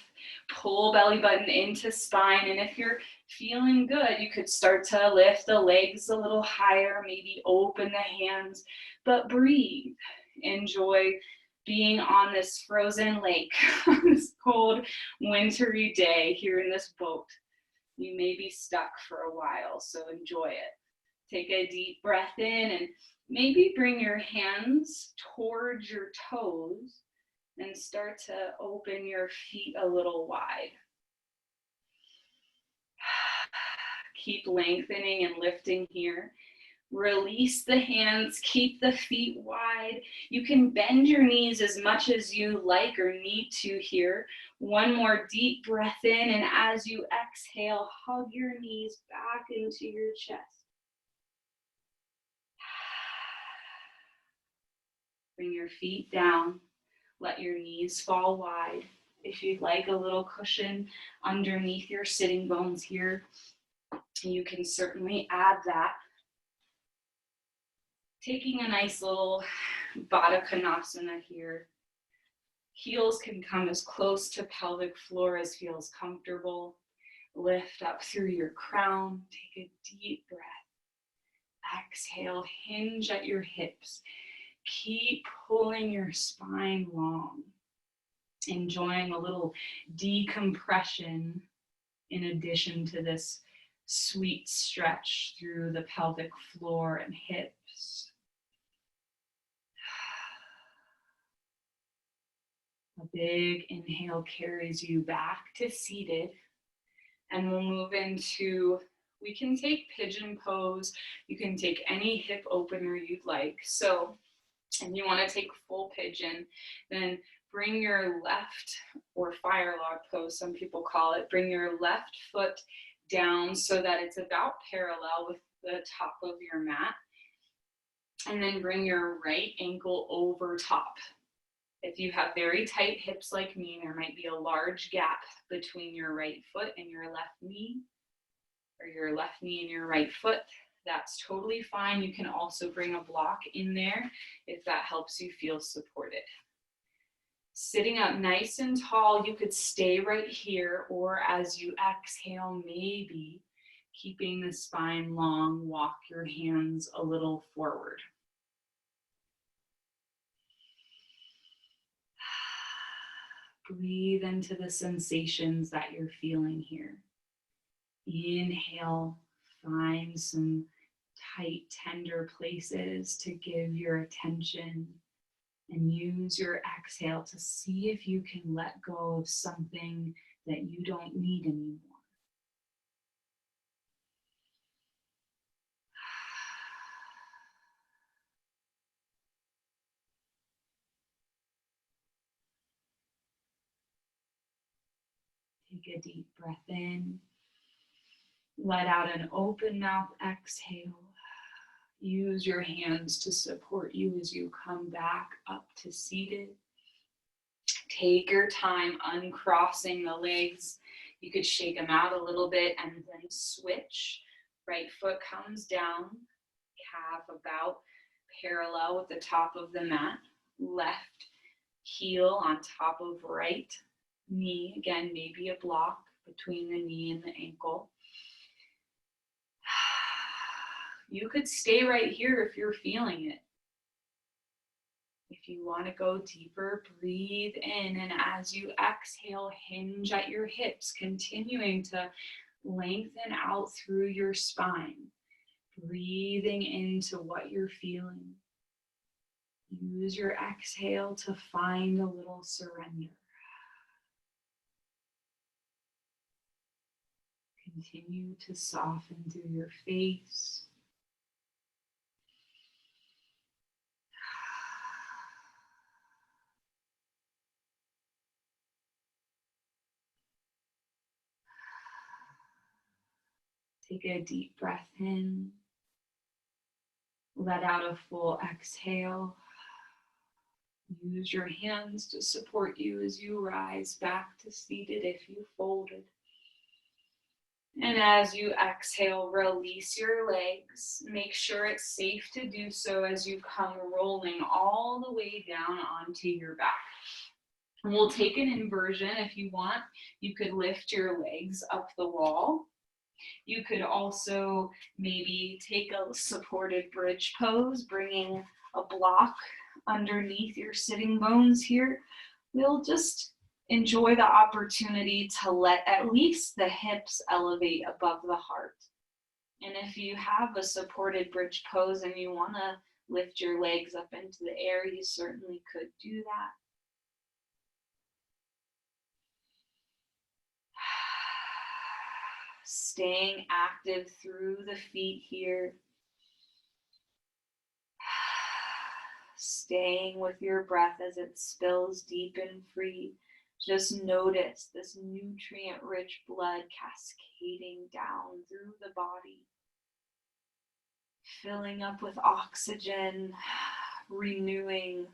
pull belly button into spine. And if you're feeling good, you could start to lift the legs a little higher, maybe open the hands, but breathe. Enjoy being on this frozen lake on this cold, wintry day here in this boat. You may be stuck for a while, so enjoy it. Take a deep breath in and maybe bring your hands towards your toes and start to open your feet a little wide. Keep lengthening and lifting here. Release the hands, keep the feet wide. You can bend your knees as much as you like or need to here. One more deep breath in, and as you exhale, hug your knees back into your chest. Bring your feet down. Let your knees fall wide. If you'd like a little cushion underneath your sitting bones here, you can certainly add that. Taking a nice little Baddha Konasana here. Heels can come as close to pelvic floor as feels comfortable. Lift up through your crown. Take a deep breath. Exhale, hinge at your hips. Keep pulling your spine long. Enjoying a little decompression in addition to this sweet stretch through the pelvic floor and hips. A big inhale carries you back to seated, and we'll move into, we can take pigeon pose. You can take any hip opener you'd like. So if you want to take full pigeon, then bring your left, or fire log pose, some people call it, bring your left foot down so that it's about parallel with the top of your mat. And then bring your right ankle over top. If you have very tight hips like me, there might be a large gap between your right foot and your left knee, or your left knee and your right foot. That's totally fine. You can also bring a block in there if that helps you feel supported. Sitting up nice and tall, you could stay right here, or as you exhale, maybe keeping the spine long, walk your hands a little forward. Breathe into the sensations that you're feeling here. Inhale, find some tight, tender places to give your attention, and use your exhale to see if you can let go of something that you don't need anymore. Take a deep breath in. Let out an open mouth exhale. Use your hands to support you as you come back up to seated. Take your time uncrossing the legs. You could shake them out a little bit and then switch. Right foot comes down, calf about parallel with the top of the mat. Left heel on top of right knee. Again, maybe a block between the knee and the ankle. You could stay right here if you're feeling it. If you want to go deeper, breathe in, and as you exhale, hinge at your hips, continuing to lengthen out through your spine, breathing into what you're feeling. Use your exhale to find a little surrender. Continue to soften through your face. Take a deep breath in. Let out a full exhale. Use your hands to support you as you rise back to seated if you folded. And as you exhale, release your legs. Make sure it's safe to do so as you come rolling all the way down onto your back. And we'll take an inversion if you want. You could lift your legs up the wall. You could also maybe take a supported bridge pose, bringing a block underneath your sitting bones here. We'll just enjoy the opportunity to let at least the hips elevate above the heart. And if you have a supported bridge pose and you want to lift your legs up into the air, you certainly could do that. Staying active through the feet here. Staying with your breath as it spills deep and free. Just notice this nutrient-rich blood cascading down through the body, filling up with oxygen, renewing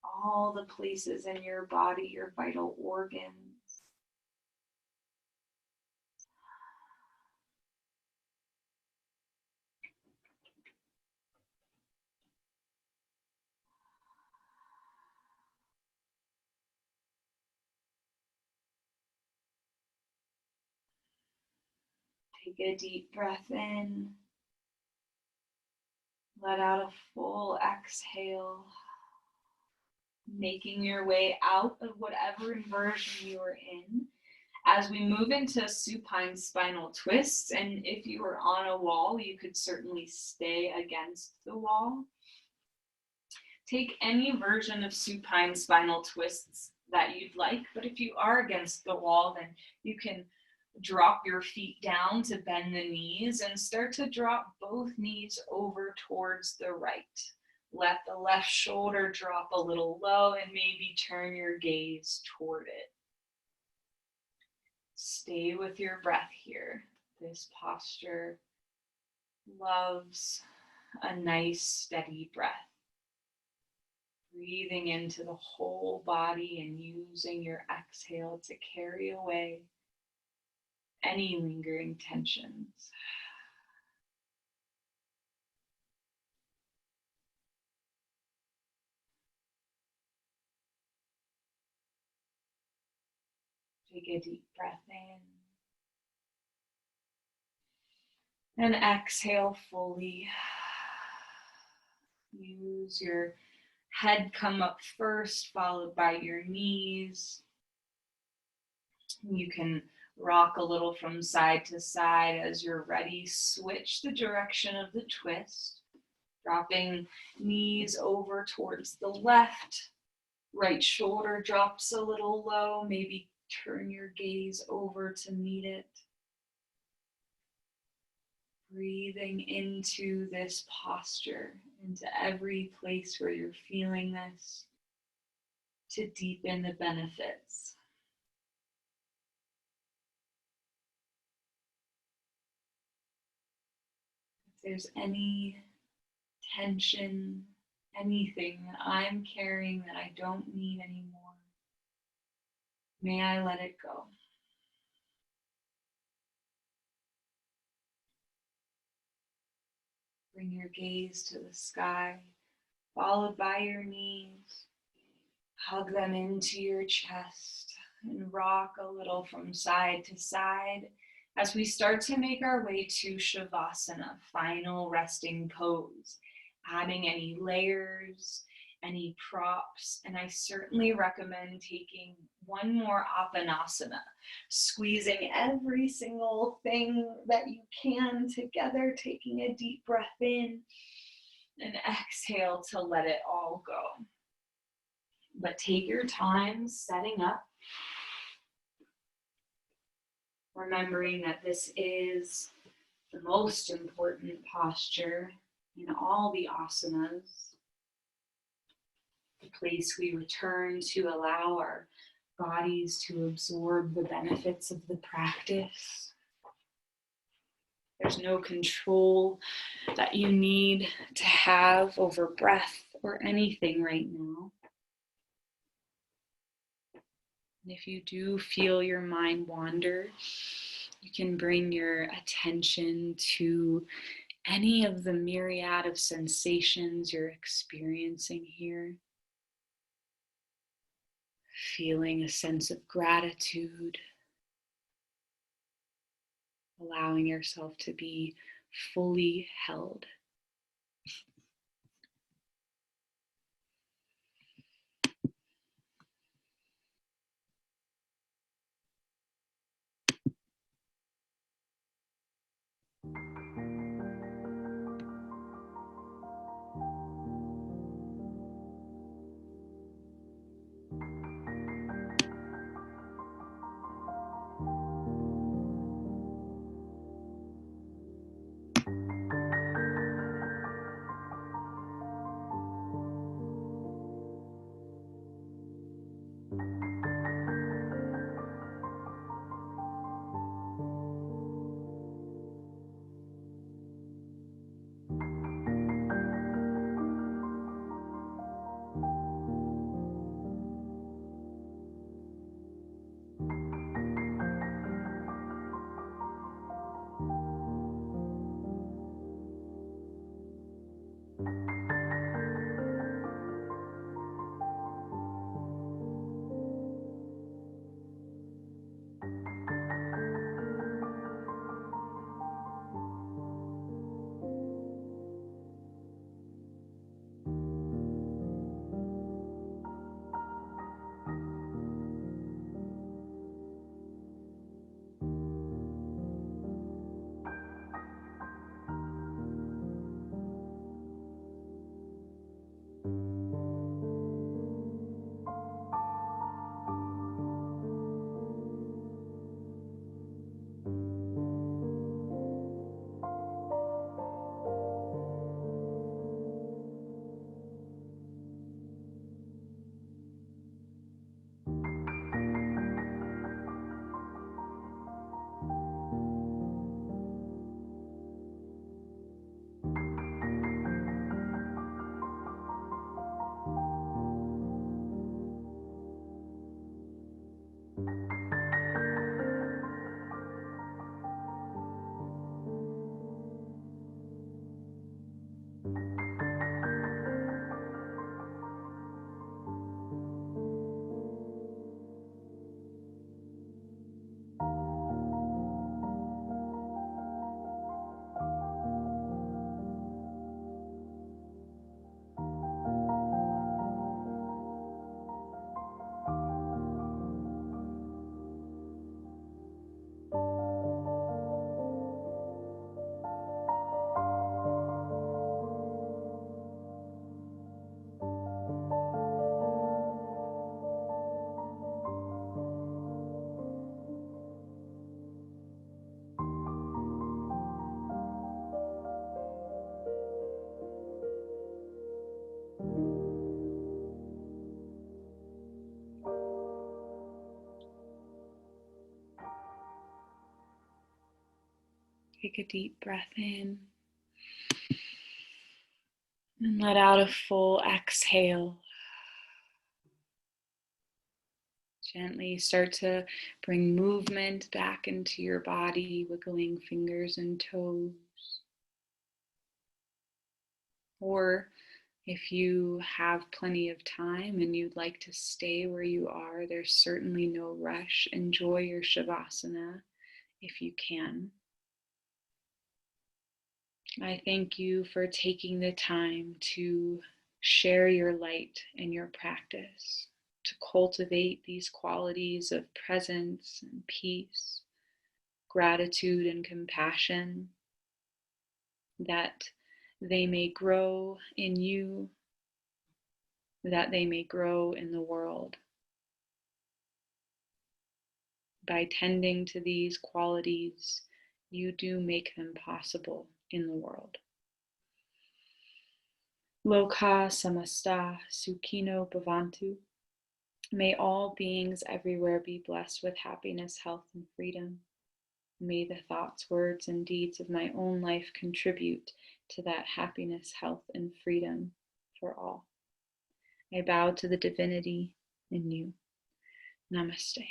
all the places in your body, your vital organs. Take a deep breath in. Let out a full exhale, making your way out of whatever inversion you are in. As we move into supine spinal twists, and if you were on a wall, you could certainly stay against the wall. Take any version of supine spinal twists that you'd like, but if you are against the wall, then you can drop your feet down to bend the knees and start to drop both knees over towards the right. Let the left shoulder drop a little low and maybe turn your gaze toward it. Stay with your breath here. This posture loves a nice steady breath. Breathing into the whole body and using your exhale to carry away any lingering tensions. Take a deep breath in and exhale fully. Use your head come up first, followed by your knees. You can rock a little from side to side. As you're ready, switch the direction of the twist, dropping knees over towards the left. Right shoulder drops a little low. Maybe turn your gaze over to meet it. Breathing into this posture, into every place where you're feeling this, to deepen the benefits. If there's any tension, anything that I'm carrying that I don't need anymore, may I let it go. Bring your gaze to the sky, followed by your knees. Hug them into your chest and rock a little from side to side as we start to make our way to Shavasana, final resting pose, adding any layers, any props, and I certainly recommend taking one more Apanasana, squeezing every single thing that you can together, taking a deep breath in and exhale to let it all go. But take your time setting up, remembering that this is the most important posture in all the asanas, the place we return to allow our bodies to absorb the benefits of the practice. There's no control that you need to have over breath or anything right now. And if you do feel your mind wander, you can bring your attention to any of the myriad of sensations you're experiencing here. Feeling a sense of gratitude, allowing yourself to be fully held. Take a deep breath in and let out a full exhale. Gently start to bring movement back into your body, wiggling fingers and toes. Or if you have plenty of time and you'd like to stay where you are, there's certainly no rush. Enjoy your Shavasana if you can. I thank you for taking the time to share your light and your practice, to cultivate these qualities of presence and peace, gratitude and compassion, that they may grow in you, that they may grow in the world. By tending to these qualities, you do make them possible in the world. Loka samasta sukhino bhavantu. May all beings everywhere be blessed with happiness, health, and freedom. May the thoughts, words, and deeds of my own life contribute to that happiness, health, and freedom for all. I bow to the divinity in you. Namaste.